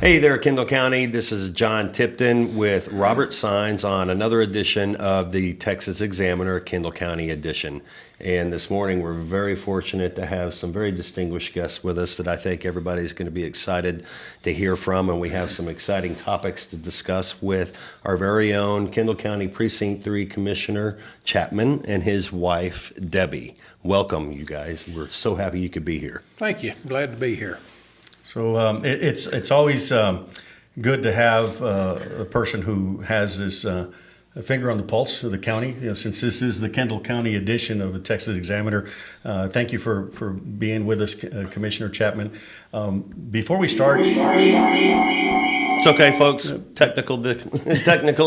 Hey there, Kendall County. This is Jon Tipton with Robert Saenz on another edition of the Texas Examiner Kendall County edition. And this morning, we're very fortunate to have some very distinguished guests with us that I think everybody's going to be excited to hear from. And we have some exciting topics to discuss with our very own Kendall County Precinct 3 Commissioner Chapman and his wife, Debbie. Welcome, you guys. We're so happy you could be here. Thank you. Glad to be here. So it's always good to have a person who has this a finger on the pulse of the county. You know, since this is the Kendall County edition of the Texas Examiner, thank you for being with us, Commissioner Chapman. Before we start, It's okay, folks. Technical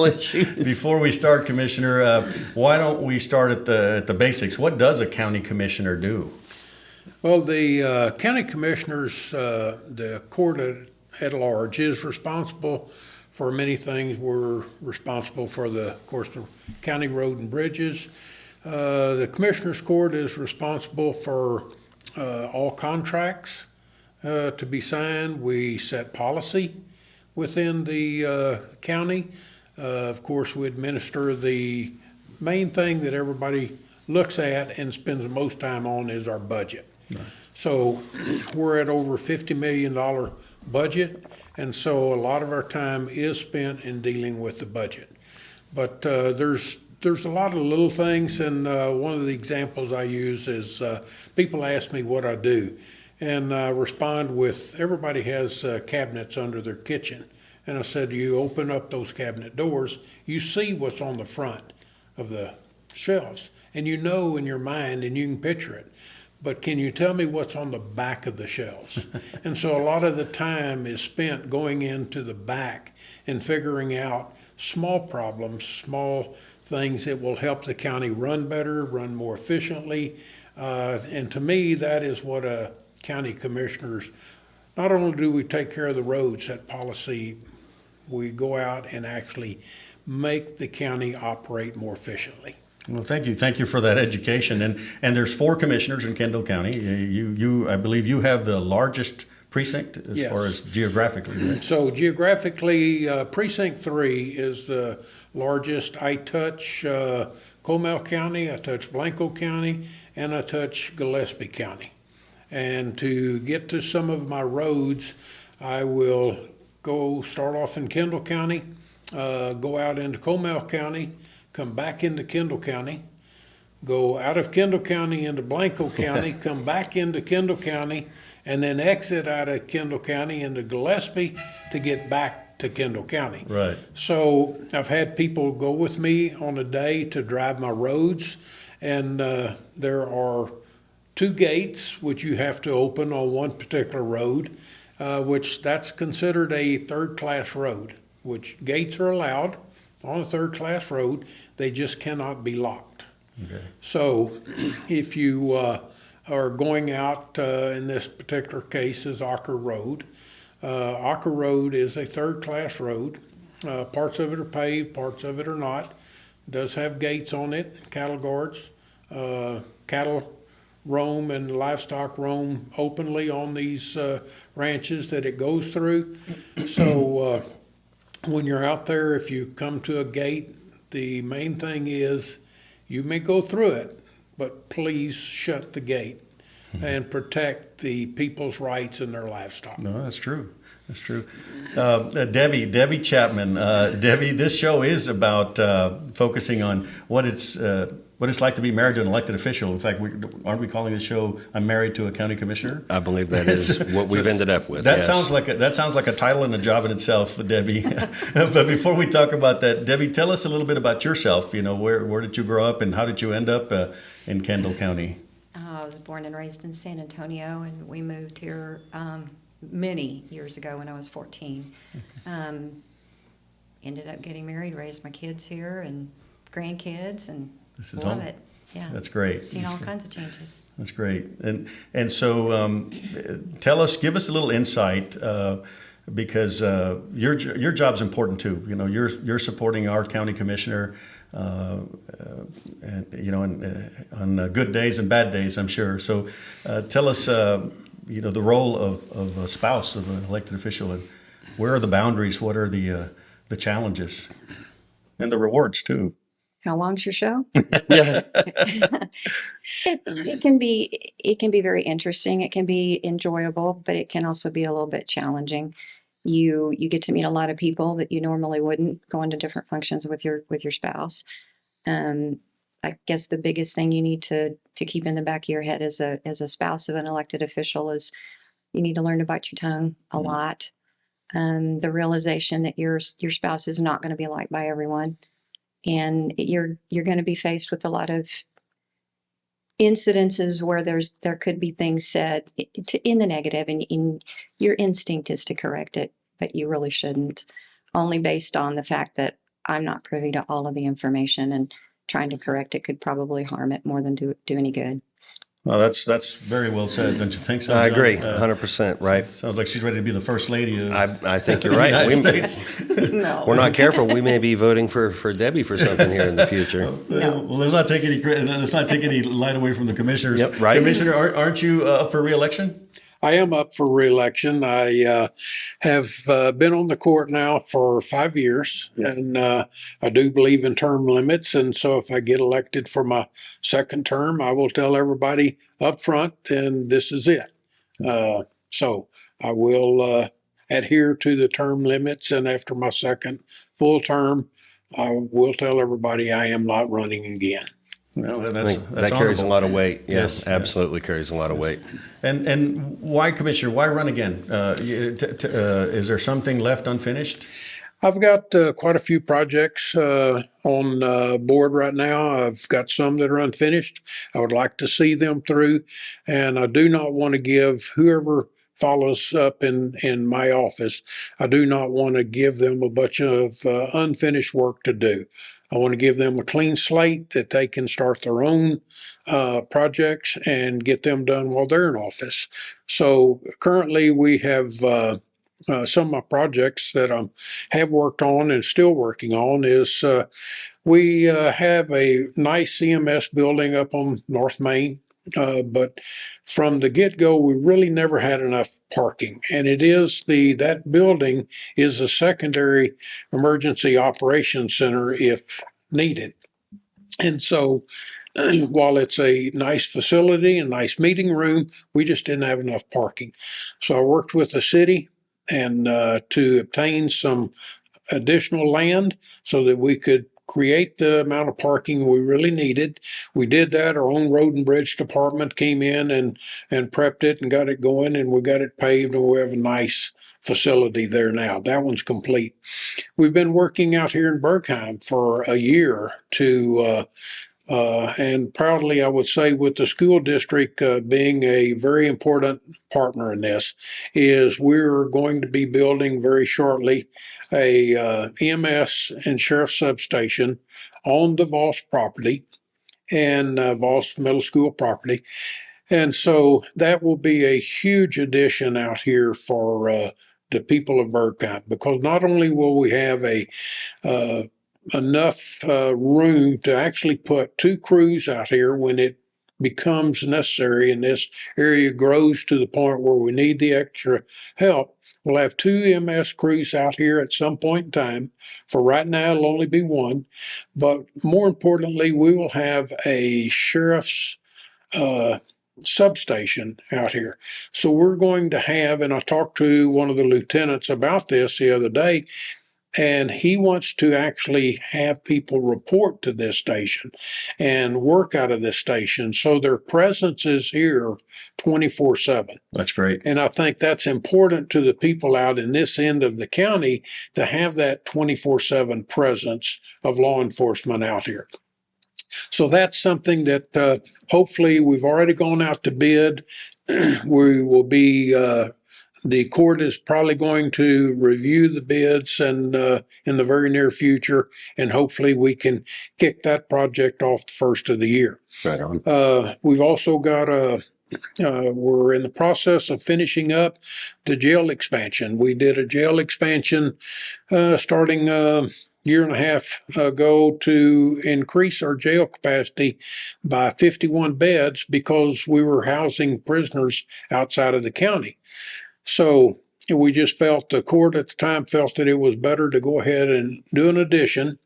issues. before we start, Commissioner, why don't we start at the basics? What does a county commissioner do? Well, the county commissioners, the court at large, is responsible for many things. We're responsible for of course, the county road and bridges. The commissioners' court is responsible for all contracts to be signed. We set policy within the county. Of course, we administer the main thing that everybody looks at and spends the most time on is our budget. Right. So we're at over $50 million budget, and so a lot of our time is spent in dealing with the budget. But there's a lot of little things, and one of the examples I use is people ask me what I do, and I respond with, everybody has cabinets under their kitchen. And I said, you open up those cabinet doors, you see what's on the front of the shelves, and you know in your mind, and you can picture it. But can you tell me what's on the back of the shelves? And so a lot of the time is spent going into the back and figuring out small problems, small things that will help the county run better, run more efficiently. And to me, that is what a county commissioners, not only do we take care of the roads, set policy, we go out and actually make the county operate more efficiently. Well, thank you. Thank you for that education. And there's 4 commissioners in Kendall County. I believe you have the largest precinct as Yes. far as geographically, right? So geographically, Precinct 3 is the largest. I touch Comal County, I touch Blanco County, and I touch Gillespie County. And to get to some of my roads, I will start off in Kendall County, go out into Comal County, come back into Kendall County, go out of Kendall County into Blanco County, come back into Kendall County, and then exit out of Kendall County into Gillespie to get back to Kendall County. Right. So I've had people go with me on a day to drive my roads, and there are 2 gates which you have to open on one particular road, which that's considered a third-class road, which gates are allowed on a third-class road, they just cannot be locked. Okay. So if you are going out, in this particular case is Ocker Road. Ocker Road is a third-class road. Parts of it are paved, parts of it are not. It does have gates on it, cattle guards. Cattle roam and livestock roam openly on these ranches that it goes through. So when you're out there, if you come to a gate, the main thing is you may go through it, but please shut the gate and protect the people's rights and their livestock. No, that's true. That's true. Debbie Chapman. Debbie, this show is about focusing on what it's like to be married to an elected official. In fact, aren't we calling the show "I'm Married to a County Commissioner"? I believe that is what we've ended up with. That yes. sounds like a title and a job in itself, Debbie. But before we talk about that, Debbie, tell us a little bit about yourself. You know, where did you grow up, and how did you end up in Kendall County? I was born and raised in San Antonio, and we moved here many years ago when I was 14. Okay. Ended up getting married, raised my kids here and grandkids, and love it. Yeah, that's great. Seen all kinds of changes. That's great. And so give us a little insight because your job's important too. You know, you're supporting our county commissioner. And you know, on good days and bad days, I'm sure. So, tell us, the role of a spouse of an elected official, and where are the boundaries? What are the challenges and the rewards too? How long's your show? Yeah. It can be very interesting. It can be enjoyable, but it can also be a little bit challenging. You get to meet a lot of people that you normally wouldn't, going to different functions with your spouse. I guess the biggest thing you need to keep in the back of your head as a spouse of an elected official is you need to learn to bite your tongue a lot. The realization that your spouse is not going to be liked by everyone, and you're going to be faced with a lot of incidences where there could be things said in the negative, and your instinct is to correct it, but you really shouldn't, only based on the fact that I'm not privy to all of the information, and trying to correct it could probably harm it more than do any good. Well, that's very well said, don't you think so? I John? agree, 100%, right? Sounds like she's ready to be the first lady of I think you're the right. United States. No. We're not careful, we may be voting for Debbie for something here in the future. Well, let's not take any credit. Let's not take any light away from the commissioners. Yep, right. Commissioner, aren't you up for re-election? I am up for reelection. I have been on the court now for 5 years, and I do believe in term limits. And so if I get elected for my second term, I will tell everybody up front, and this is it. So I will adhere to the term limits, and after my second full term, I will tell everybody I am not running again. Well, I that's think that carries a honorable. lot of weight. Yes, Yes, absolutely carries a lot of weight. And why, Commissioner? Why run again? Is there something left unfinished? I've got quite a few projects on board right now. I've got some that are unfinished. I would like to see them through, and I do not want to give whoever follows up in my office, I do not want to give them a bunch of unfinished work to do. I want to give them a clean slate that they can start their own projects and get them done while they're in office. So currently we have some of my projects that I have worked on and still working on is we have a nice CMS building up on North Main, but from the get-go, we really never had enough parking. And it is that building is a secondary emergency operations center if needed. And so while it's a nice facility, a nice meeting room, we just didn't have enough parking. So I worked with the city and to obtain some additional land so that we could create the amount of parking we really needed. We did that. Our own road and bridge department came in and prepped it and got it going, and we got it paved, and we have a nice facility there now. That one's complete. We've been working out here in Bergheim for a year to and proudly, I would say, with the school district being a very important partner in this, is we're going to be building very shortly a EMS and sheriff substation on the Voss property and Voss Middle School property. And so that will be a huge addition out here for the people of Bergheim, because not only will we have enough room to actually put 2 crews out here when it becomes necessary and this area grows to the point where we need the extra help. We'll have 2 MS crews out here at some point in time. For right now, it'll only be 1. But more importantly, we will have a sheriff's substation out here. So we're going to have, and I talked to one of the lieutenants about this the other day, and he wants to actually have people report to this station and work out of this station. So their presence is here 24/7. That's great. And I think that's important to the people out in this end of the county to have that 24/7 presence of law enforcement out here. So that's something that hopefully we've already gone out to bid. We will be the court is probably going to review the bids and in the very near future, and hopefully we can kick that project off the first of the year. Right on. We've also got we're in the process of finishing up the jail expansion. We did a jail expansion starting a year and a half ago to increase our jail capacity by 51 beds because we were housing prisoners outside of the county. So we just felt, the court at the time felt that it was better to go ahead and do an addition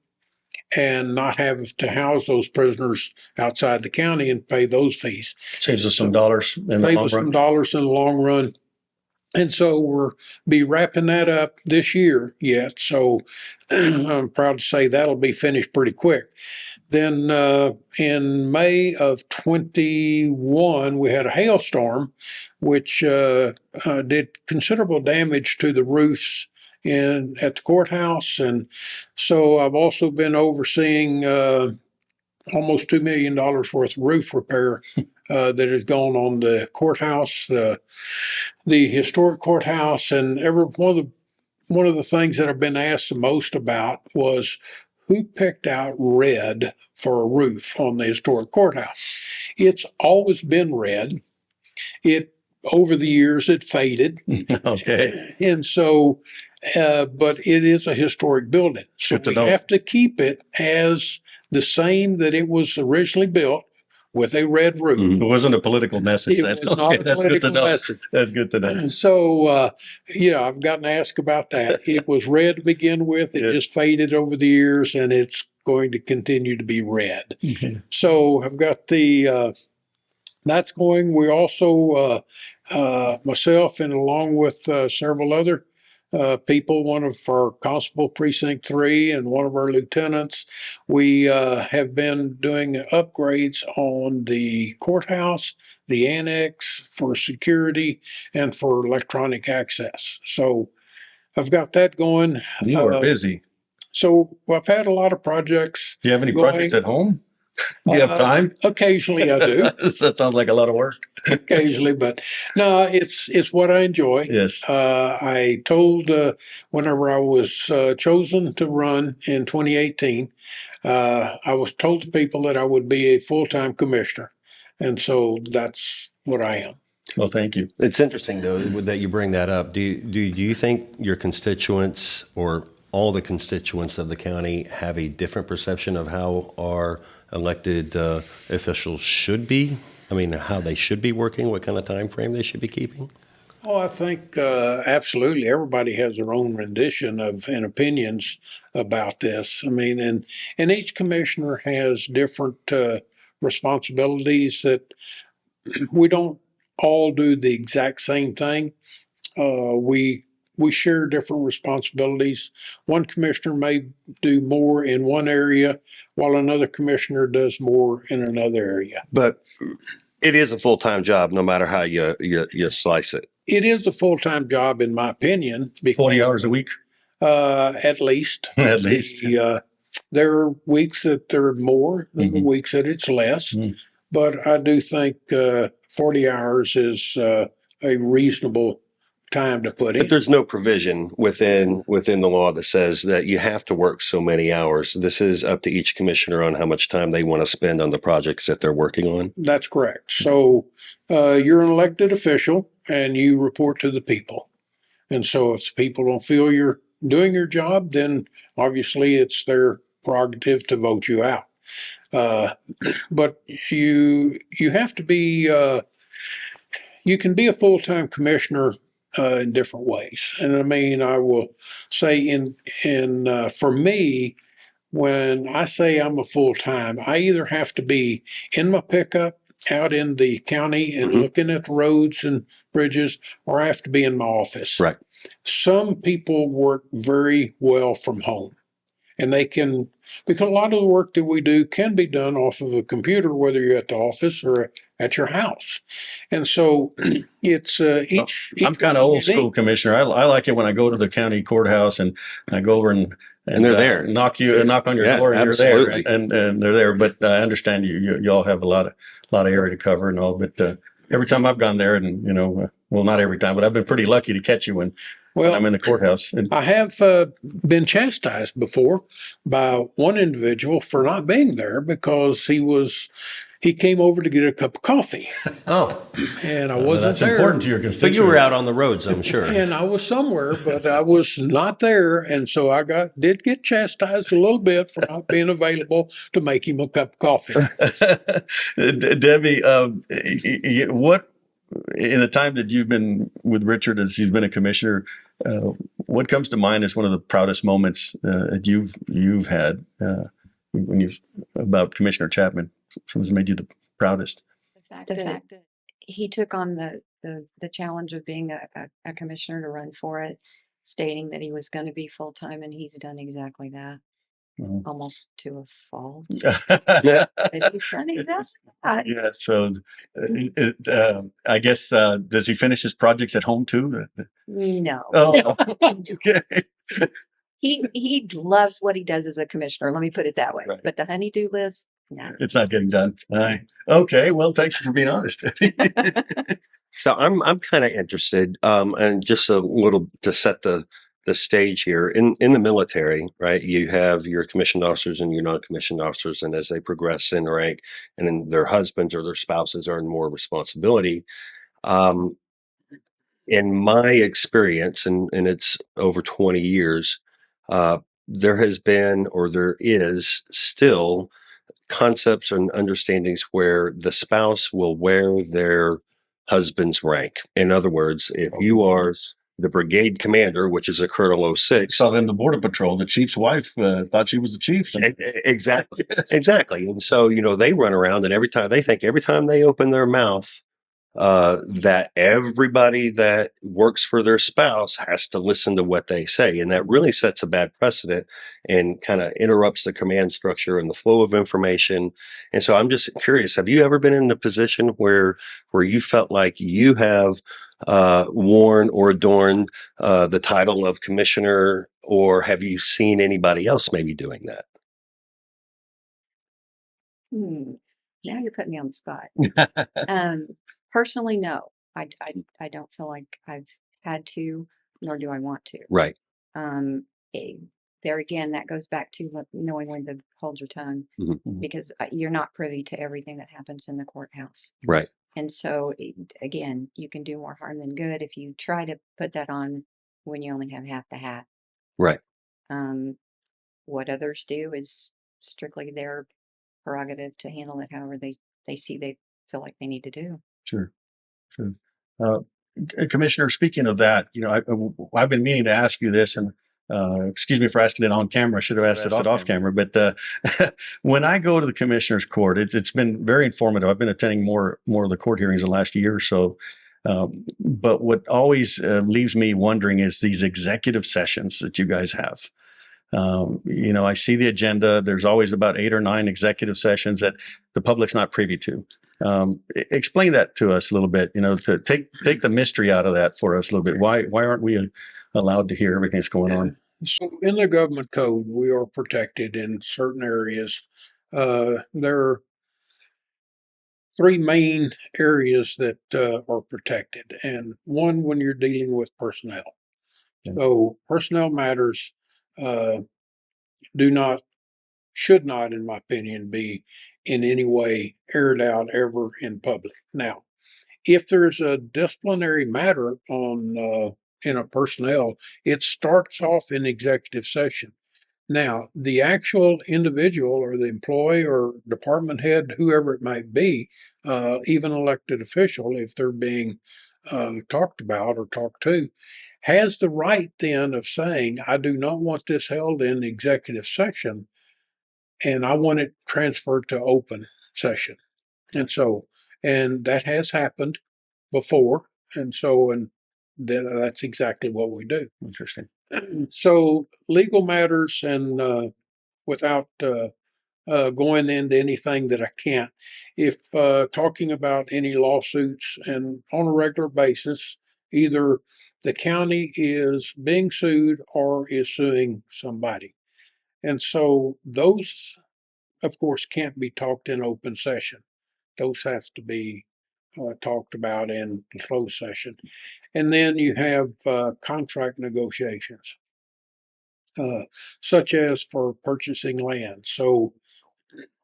and not have to house those prisoners outside the county and pay those fees. Saves us some dollars in the Save long us run. some dollars in the long run. And so we're be wrapping that up this year yet. So I'm proud to say that'll be finished pretty quick. Then in May of 21, we had a hailstorm, which did considerable damage to the roofs at the courthouse. And so I've also been overseeing almost $2 million worth of roof repair that has gone on the courthouse, the historic courthouse, and one of the things that I've been asked the most about was who picked out red for a roof on the historic courthouse. It's always been red. Over the years it faded. Okay. And so, but it is a historic building. So Good to we know. have to keep it as the same that it was originally built, with a red roof. It wasn't a political message. It then. was not a That's good to political know. message. That's good to know. So, I've gotten asked about that. It was red to begin with. It Yeah. just faded over the years, and it's going to continue to be red. Okay. So I've got that's going. We also, myself and along with several other people, one of our constable precinct 3 and one of our lieutenants, we have been doing upgrades on the courthouse, the annex for security and for electronic access. So I've got that going. You are busy. So I've had a lot of projects. Do you have any going. projects at home? Do you have time? Occasionally I do. That sounds like a lot of work. Occasionally, but no, it's what I enjoy. Yes. I told whenever I was chosen to run in 2018, I was told to people that I would be a full-time commissioner, and so that's what I am. Well, thank you. It's interesting, though, that you bring that up. Do you think your constituents or all the constituents of the county have a different perception of how our elected officials should be? I mean, how they should be working, what kind of time frame they should be keeping? Oh, I think absolutely. Everybody has their own rendition and opinions about this. I mean, and each commissioner has different responsibilities that we don't all do the exact same thing. We share different responsibilities. One commissioner may do more in one area while another commissioner does more in another area. But it is a full-time job, no matter how you slice it. It is a full-time job, in my opinion. 40 hours a week? At least. At least. There are weeks that there are more, there are weeks that it's less. But I do think 40 hours is a reasonable time to put in. But there's no provision within the law that says that you have to work so many hours. This is up to each commissioner on how much time they want to spend on the projects that they're working on. That's correct. So you're an elected official and you report to the people. And so if the people don't feel you're doing your job, then obviously it's their prerogative to vote you out. But you have to be, you can be a full-time commissioner in different ways. And I mean, I will say for me, when I say I'm a full-time, I either have to be in my pickup out in the county and looking at the roads and bridges, or I have to be in my office. Right. Some people work very well from home, and they can, because a lot of the work that we do can be done off of a computer, whether you're at the office or at your house. And so it's each I'm kind of old school, Commissioner. I like it when I go to the county courthouse and I go over and they're there. knock on your Yeah, door, and absolutely. you're there, and they're there. But I understand you all have a lot of area to cover and all. But every time I've gone there, and well, not every time, but I've been pretty lucky to catch you when I'm in the courthouse. And I have been chastised before by one individual for not being there because he came over to get a cup of coffee, Oh, and I wasn't that's there. important to your but constituents. you were out on the roads, I'm sure. And I was somewhere, but I was not there, and so I did get chastised a little bit for not being available to make him a cup of coffee. Debbie, what in the time that you've been with Richard as he's been a commissioner, what comes to mind as one of the proudest moments that you've had when you about Commissioner Chapman? What's made you the proudest? The fact that he took on the challenge of being a commissioner to run for it, stating that he was going to be full-time, and he's done exactly that, almost to a fault. Yeah. But he's done exactly that. Yeah. So, I guess does he finish his projects at home too? No. Oh, okay. He loves what he does as a commissioner. Let me put it that way. Right. But the honey-do list, no. It's not getting done. Okay. Well, thank you for being honest. So I'm kind of interested, and just a little to set the stage here. In the military, right? You have your commissioned officers and your non-commissioned officers, and as they progress in rank, and then their husbands or their spouses earn more responsibility. Um, in my experience, and it's over 20 years, there has been or there is still concepts and understandings where the spouse will wear their husband's rank. In other words, if you are the brigade commander, which is a Colonel 06. Saw in the border patrol, the chief's wife thought she was the chief. Exactly. Exactly. And so, they run around and every time they open their mouth, that everybody that works for their spouse has to listen to what they say. And that really sets a bad precedent and kind of interrupts the command structure and the flow of information. And so I'm just curious, have you ever been in a position where you felt like you have worn or adorned the title of commissioner, or have you seen anybody else maybe doing that? Now you're putting me on the spot. Personally, no. I don't feel like I've had to, nor do I want to. Right. There again, that goes back to knowing when to hold your tongue, because you're not privy to everything that happens in the courthouse. Right. And so, again, you can do more harm than good if you try to put that on when you only have half the hat. Right. What others do is strictly their prerogative to handle it however they feel like they need to do. Sure. Commissioner, speaking of that, I've been meaning to ask you this, and excuse me for asking it on camera. I should have asked it off camera. But when I go to the commissioner's court, it's been very informative. I've been attending more of the court hearings in the last year or so. But what always leaves me wondering is these executive sessions that you guys have. I see the agenda. There's always about 8 or 9 executive sessions that the public's not privy to. Explain that to us a little bit, to take the mystery out of that for us a little bit. Why aren't we allowed to hear everything that's going on? So in the government code, we are protected in certain areas. There are 3 main areas that are protected, and one when you're dealing with personnel. Okay. So personnel matters should not, in my opinion, be in any way aired out ever in public. Now, if there's a disciplinary matter on in a personnel, it starts off in executive session. Now, the actual individual or the employee or department head, whoever it might be, even elected official, if they're being talked about or talked to, has the right then of saying, I do not want this held in executive session, and I want it transferred to open session. And that has happened before. And that's exactly what we do. Interesting. So legal matters, and without going into anything that I can't, if talking about any lawsuits, and on a regular basis, either the county is being sued or is suing somebody. And so those, of course, can't be talked in open session. Those have to be talked about in closed session. And then you have contract negotiations, such as for purchasing land. So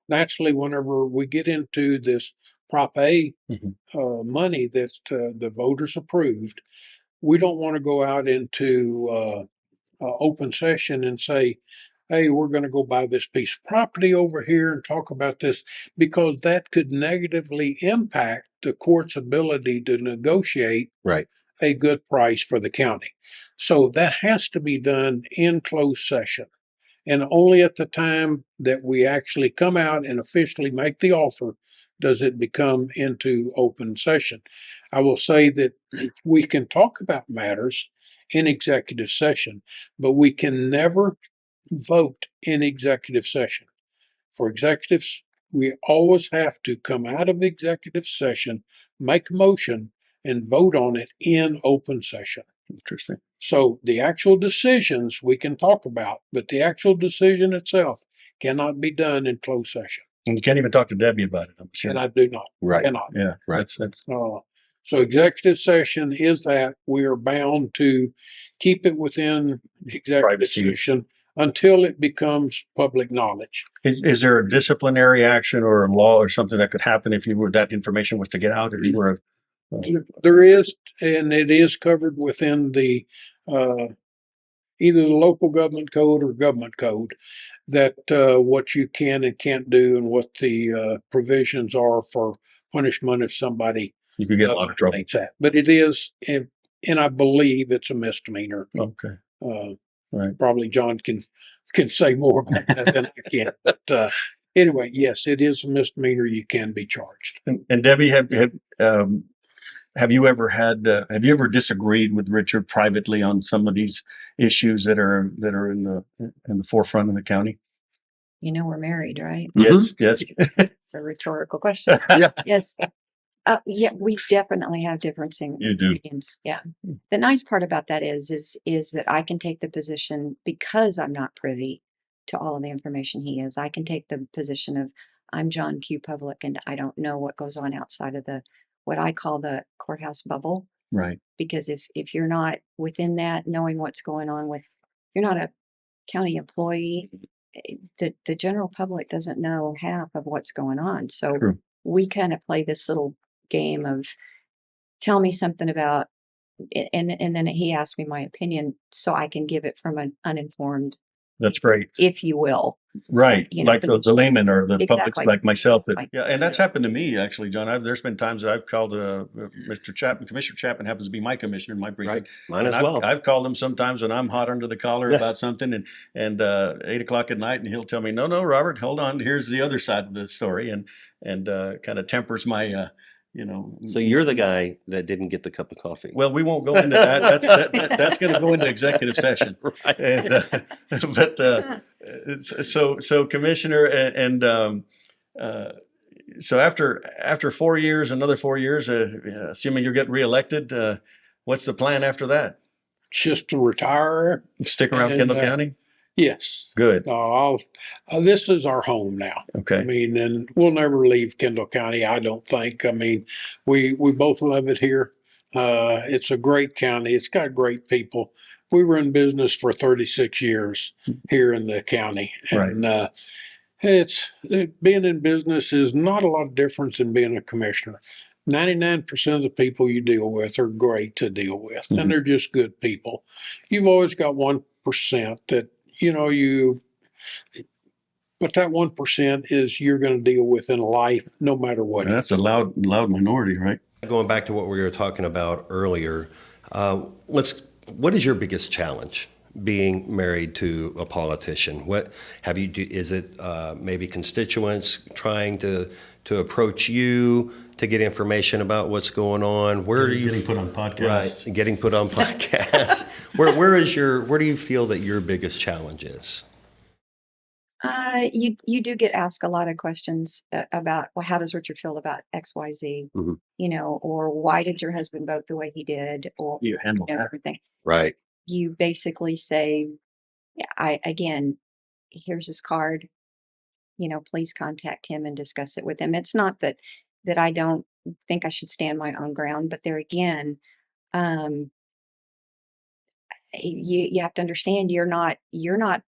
naturally, whenever we get into this Prop A money that the voters approved, we don't want to go out into open session and say, hey, we're going to go buy this piece of property over here and talk about this, because that could negatively impact the court's ability to negotiate Right. a good price for the county. So that has to be done in closed session. And only at the time that we actually come out and officially make the offer does it become into open session. I will say that we can talk about matters in executive session, but we can never vote in executive session. For executives, we always have to come out of executive session, make a motion, and vote on it in open session. Interesting. So the actual decisions we can talk about, but the actual decision itself cannot be done in closed session. And you can't even talk to Debbie about it, I'm sure. And I do not. Right. Cannot. Yeah, Right. that's So executive session is that we are bound to keep it within executive Privacy. session until it becomes public knowledge. Is there a disciplinary action or a law or something that could happen if that information was to get out, if you were? There is, and it is covered within the either the local government code or government code, that what you can and can't do and what the provisions are for punishment if somebody You could get in a lot of trouble. violates that. But it is, and I believe it's a misdemeanor. Okay. Right. Probably John can say more about that than I can. But anyway, yes, it is a misdemeanor. You can be charged. And Debbie, have you ever disagreed with Richard privately on some of these issues that are in the forefront of the county? You know, we're married, right? Yes, yes. It's a rhetorical question. Yeah. Yes. Yeah, we definitely have differing You do. opinions. Yeah. The nice part about that is that I can take the position, because I'm not privy to all of the information he is. I can take the position of, I'm John Q. Public, and I don't know what goes on outside of what I call the courthouse bubble. Right. Because if you're not within that, knowing what's going on you're not a county employee, the general public doesn't know half of what's going on. So True. we kind of play this little game of, tell me something about, and then he asked me my opinion so I can give it from an uninformed, That's great. if you will. Right. You know, Like the layman or the public Exactly. like myself. Like- Yeah. And that's happened to me, actually, John. There's been times that I've called Mr. Chapman. Commissioner Chapman happens to be my commissioner in my precinct. Right. Mine as And well. I've called him sometimes when I'm hot under the collar about something and 8 o'clock at night, and he'll tell me, no, Robert, hold on. Here's the other side of the story. And kind of tempers my, So you're the guy that didn't get the cup of coffee. well, we won't go into that. That's going to go into executive session. Right. And, so Commissioner, so after 4 years, another 4 years, assuming you're getting reelected, what's the plan after that? Just to retire. Stick around And, Kendall County? Yes. Good. This is our home now. I Okay. mean, and we'll never leave Kendall County, I don't think. I mean, we both love it here. It's a great county. It's got great people. We were in business for 36 years here in the county. Right. And being in business is not a lot of difference than being a commissioner. 99% of the people you deal with are great to deal with, Mhm. and they're just good people. You've always got 1% that, but that 1% is you're going to deal with in life no matter what. And that's a loud minority, right? Going back to what we were talking about earlier, what is your biggest challenge being married to a politician? What have you do? Is it maybe constituents trying to approach you to get information about what's going on? Where are you Getting put on podcasts. Right, getting put on podcasts. Where do you feel that your biggest challenge is? You do get asked a lot of questions about, well, how does Richard feel about XYZ? Mhm. Or why did your husband vote the way he did? Or You handle that. everything. Right. You basically say, yeah, here's his card. Please contact him and discuss it with him. It's not that I don't think I should stand my own ground, but there again, you have to understand you're not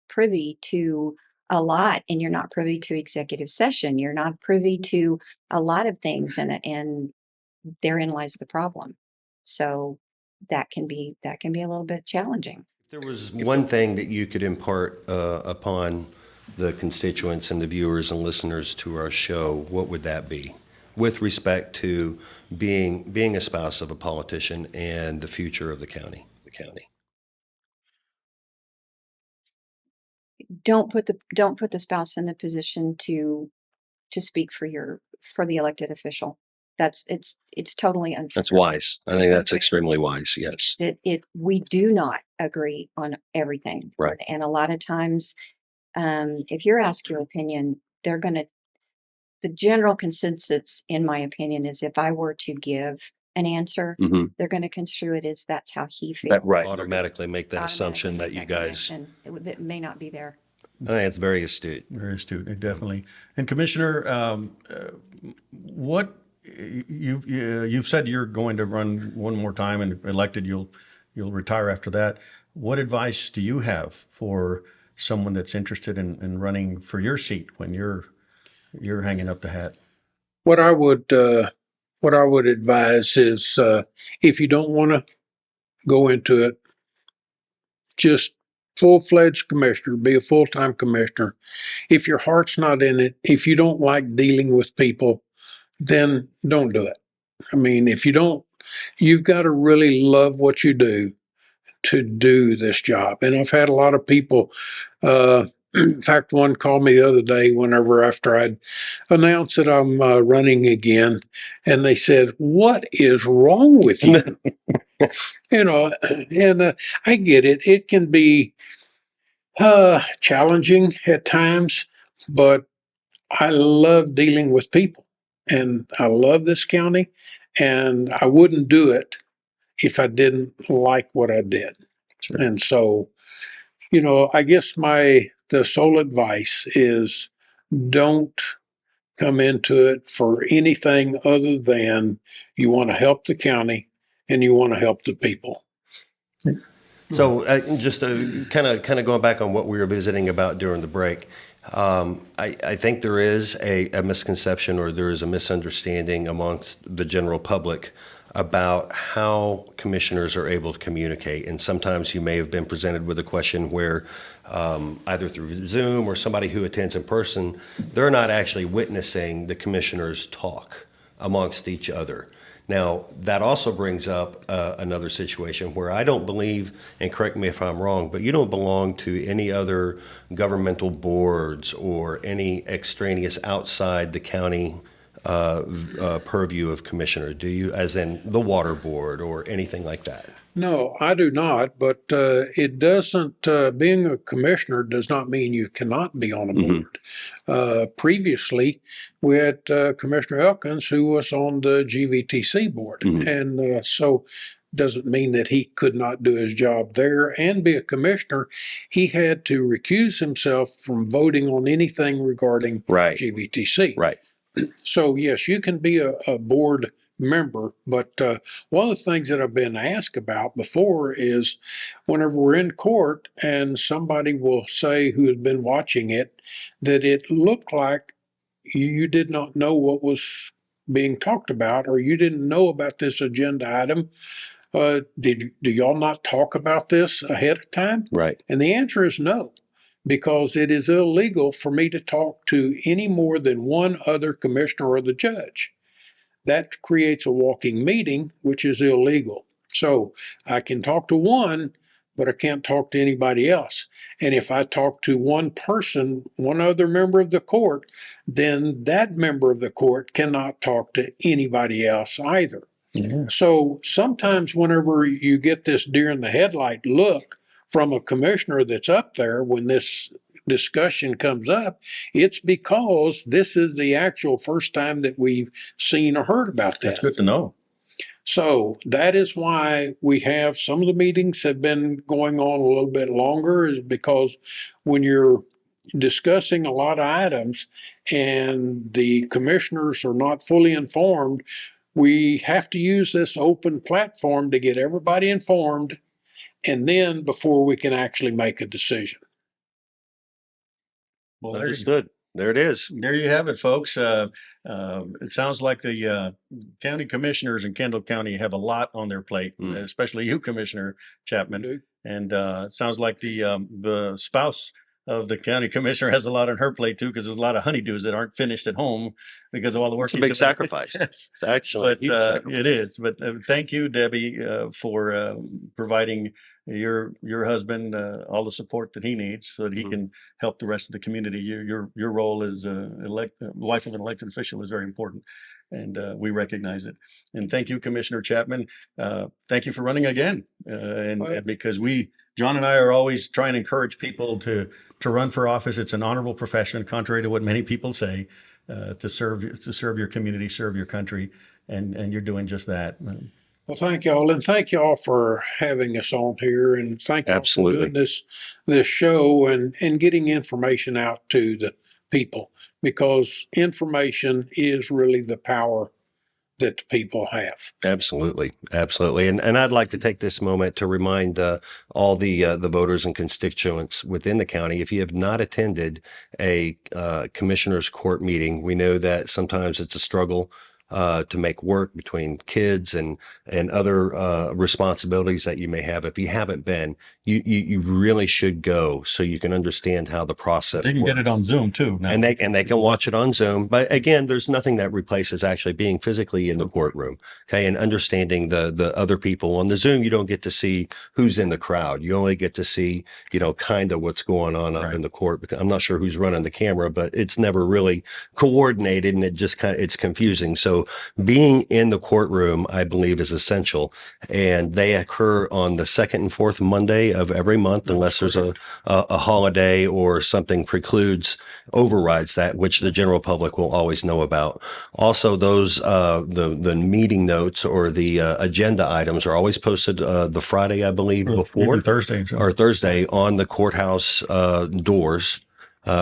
privy to a lot, and you're not privy to executive session. You're not privy to a lot of things, and therein lies the problem. So that can be a little bit challenging. There was one thing that you could impart upon the constituents and the viewers and listeners to our show, what would that be? With respect to being a spouse of a politician and the future of the county. Don't put the spouse in the position to speak for the elected official. It's totally unfair. That's wise. I think that's extremely wise. Yes. We do not agree on everything. Right. And a lot of times, if you're asked your opinion, the general consensus, in my opinion, is if I were to give an answer, Mhm. they're going to construe it as that's how he feels. Right. Automatically make that assumption that you guys, that may not be there. I think it's very astute. Very astute, definitely. And Commissioner, what you've said you're going to run one more time, and elected, you'll retire after that. What advice do you have for someone that's interested in running for your seat when you're hanging up the hat? What I would advise is, if you don't want to go into it, just full-fledged commissioner, be a full-time commissioner. If your heart's not in it, if you don't like dealing with people, then don't do it. I mean, if you don't, you've got to really love what you do to do this job. And I've had a lot of people, in fact, one called me the other day after I'd announced that I'm running again, and they said, "What is wrong with you?" And I get it. It can be challenging at times, but I love dealing with people, and I love this county, and I wouldn't do it if I didn't like what I did. Sure. And so, I guess the sole advice is don't come into it for anything other than you want to help the county and you want to help the people. So just kind of going back on what we were visiting about during the break, I think there is a misconception, or there is a misunderstanding amongst the general public about how commissioners are able to communicate. And sometimes you may have been presented with a question where either through Zoom or somebody who attends in person, they're not actually witnessing the commissioners talk amongst each other. Now, that also brings up another situation where I don't believe, and correct me if I'm wrong, but you don't belong to any other governmental boards or any extraneous outside the county purview of commissioner, do you? As in the water board or anything like that? No, I do not, but it doesn't, being a commissioner does not mean you cannot be on a board. Previously, we had Commissioner Elkins, who was on the GVTC board. And so doesn't mean that he could not do his job there and be a commissioner. He had to recuse himself from voting on anything regarding GVTC. Right. So yes, you can be a board member, but one of the things that I've been asked about before is whenever we're in court and somebody will say, who has been watching it, that it looked like you did not know what was being talked about, or you didn't know about this agenda item. Do y'all not talk about this ahead of time? Right. And the answer is no, because it is illegal for me to talk to any more than one other commissioner or the judge. That creates a walking meeting, which is illegal. So I can talk to one, but I can't talk to anybody else. And if I talk to one person, one other member of the court, then that member of the court cannot talk to anybody else either. Yeah. So sometimes whenever you get this deer in the headlight look from a commissioner that's up there when this discussion comes up, it's because this is the actual first time that we've seen or heard about this. That's good to know. So that is why we have some of the meetings have been going on a little bit longer, is because when you're discussing a lot of items and the commissioners are not fully informed, we have to use this open platform to get everybody informed, and then before we can actually make a decision. Well, Understood. There it is. There you have it, folks. It sounds like the county commissioners in Kendall County have a lot on their plate, especially you, Commissioner Chapman. Do. And it sounds like the spouse of the county commissioner has a lot on her plate too, because there's a lot of honeydews that aren't finished at home because of all the work. It's a he's big doing. sacrifice. Yes. It's actually a But huge sacrifice. it is. But thank you, Debbie, for providing your husband all the support that he needs so that he can help the rest of the community. Your role as wife of an elected official is very important, and we recognize it. And thank you, Commissioner Chapman. Thank you for running again, and because John and I are always trying to encourage people to run for office. It's an honorable profession, contrary to what many people say. To serve your community, serve your country, and you're doing just that. Well, thank y'all, and thank y'all for having us on here, and thank y'all for doing this show and getting information out to the people, because information is really the power that the people have. Absolutely. Absolutely. And I'd like to take this moment to remind all the voters and constituents within the county, if you have not attended a commissioner's court meeting, we know that sometimes it's a struggle to make work between kids and other responsibilities that you may have. If you haven't been, you really should go so you can understand how the process They can works. get it on Zoom too now. And they can watch it on Zoom. But again, there's nothing that replaces actually being physically in the courtroom, okay, and understanding the other people. On the Zoom, you don't get to see who's in the crowd. You only get to see, kind of what's going on up in the court. Because I'm not sure who's running the camera, but it's never really coordinated, and it's confusing. So being in the courtroom, I believe, is essential. And they occur on the second and fourth Monday of every month, unless there's a holiday or something overrides that, which the general public will always know about. Also, those the meeting notes or the agenda items are always posted the Friday, I believe, before Thursday on the courthouse doors.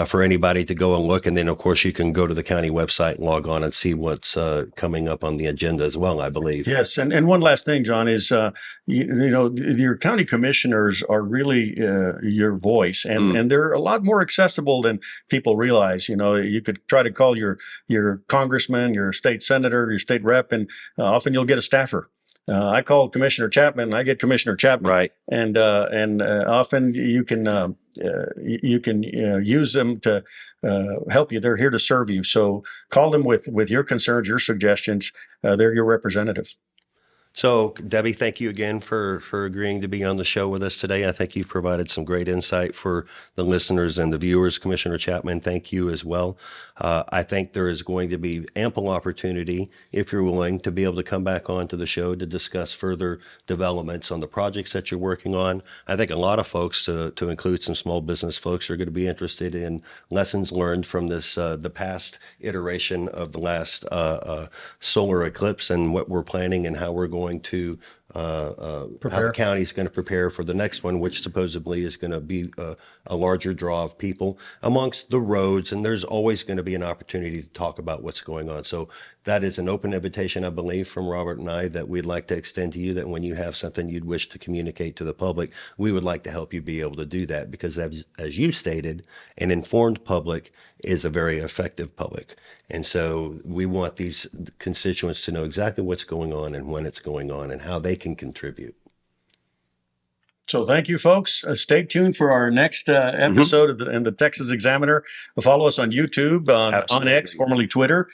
For anybody to go and look. And then, of course, you can go to the county website and log on and see what's coming up on the agenda as well, I believe. Yes. And one last thing, John, is, your county commissioners are really your voice, and they're a lot more accessible than people realize. You could try to call your congressman, your state senator, your state rep, and often you'll get a staffer. I call Commissioner Chapman, I get Commissioner Chapman. Right. And often you can use them to help you. They're here to serve you. So call them with your concerns, your suggestions. They're your representatives. So, Debbie, thank you again for agreeing to be on the show with us today. I think you've provided some great insight for the listeners and the viewers. Commissioner Chapman, thank you as well. I think there is going to be ample opportunity, if you're willing, to be able to come back onto the show to discuss further developments on the projects that you're working on. I think a lot of folks, to include some small business folks, are going to be interested in lessons learned from this the past iteration of the last solar eclipse, and what we're planning and how we're going to how the county's going to prepare for the next one, which supposedly is going to be a larger draw of people amongst the roads. And there's always going to be an opportunity to talk about what's going on. So that is an open invitation, I believe, from Robert and I, that we'd like to extend to you, that when you have something you'd wish to communicate to the public, we would like to help you be able to do that. Because as you stated, an informed public is a very effective public. And so we want these constituents to know exactly what's going on and when it's going on and how they can contribute. So thank you, folks. Stay tuned for our next episode of the Texas Examiner. Follow us on YouTube, on X, formerly Twitter,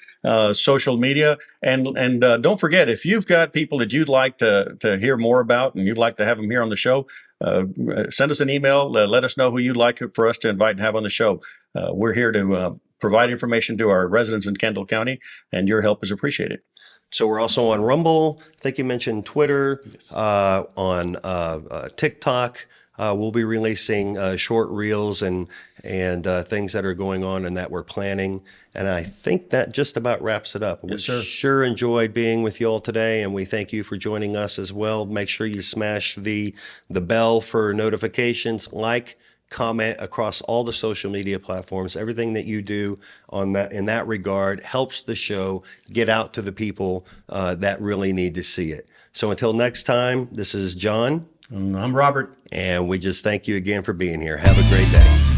social media. And don't forget, if you've got people that you'd like to hear more about and you'd like to have them here on the show, send us an email. Let us know who you'd like for us to invite and have on the show. We're here to provide information to our residents in Kendall County, and your help is appreciated. So we're also on Rumble. I think you mentioned Twitter, yes. On TikTok. We'll be releasing short reels and things that are going on and that we're planning. And I think that just about wraps it up. Yes, we sir. Sure enjoyed being with you all today, and we thank you for joining us as well. Make sure you smash the bell for notifications, comment across all the social media platforms. Everything that you do in that regard helps the show get out to the people that really need to see it. So until next time, this is John. I'm Robert. And we just thank you again for being here. Have a great day.